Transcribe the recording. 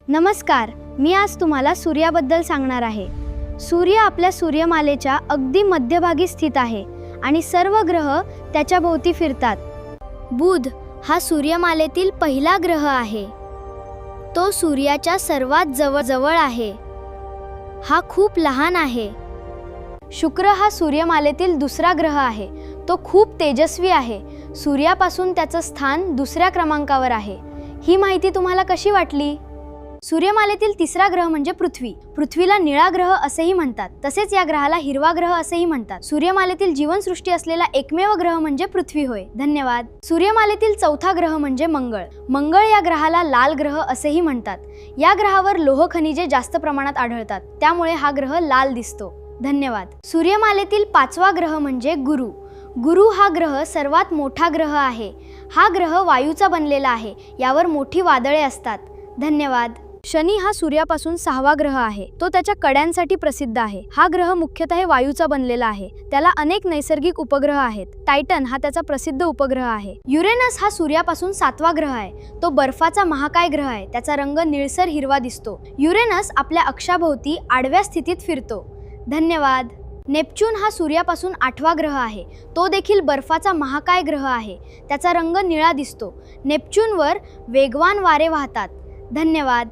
नमस्कार, मी आज तुम्हाला सूर्याबद्दल सांगणार आहे. सूर्य आपल्या सूर्यमालेच्या अगदी मध्यभागी स्थित आहे आणि सर्व ग्रह त्याच्या भोवती फिरतात. बुध हा सूर्यमालेतील पहिला ग्रह आहे. तो सूर्याच्या सर्वात जवळ आहे. हा खूप लहान आहे. शुक्र हा सूर्यमालेतील दुसरा ग्रह आहे. तो खूप तेजस्वी आहे. सूर्यापासून त्याचं स्थान दुसऱ्या क्रमांकावर आहे. ही माहिती तुम्हाला कशी वाटली? सूर्यमालेतील तिसरा ग्रह म्हणजे पृथ्वी. पृथ्वीला निळा ग्रह असेही म्हणतात. तसेच या ग्रहाला हिरवा ग्रह असेही म्हणतात. सूर्यमालेतील जीवनसृष्टी असलेला एकमेव ग्रह म्हणजे पृथ्वी होय. धन्यवाद. सूर्यमालेतील चौथा ग्रह म्हणजे मंगळ. मंगळ या ग्रहाला लाल ग्रह असेही म्हणतात. या ग्रहावर लोह खनिजे जास्त प्रमाणात आढळतात, त्यामुळे हा ग्रह लाल दिसतो. धन्यवाद. सूर्यमालेतील पाचवा ग्रह म्हणजे गुरु. गुरु हा ग्रह सर्वात मोठा ग्रह आहे. हा ग्रह वायूचा बनलेला आहे. यावर मोठी वादळे असतात. धन्यवाद. शनी हा सूर्यापासून सहावा ग्रह आहे. तो त्याच्या कड्यांसाठी प्रसिद्ध आहे. हा ग्रह मुख्यतः वायूचा बनलेला आहे. त्याला अनेक नैसर्गिक उपग्रह आहेत. टायटन हा त्याचा प्रसिद्ध उपग्रह आहे. युरेनस हा सूर्यापासून सातवा ग्रह आहे. तो बर्फाचा महाकाय ग्रह आहे. त्याचा रंग निळसर हिरवा दिसतो. युरेनस आपल्या अक्षाभोवती आडव्या स्थितीत फिरतो. धन्यवाद. नेपच्यून हा सूर्यापासून आठवा ग्रह आहे. तो देखील बर्फाचा महाकाय ग्रह आहे. त्याचा रंग निळा दिसतो. नेपच्यूनवर वेगवान वारे वाहतात. धन्यवाद.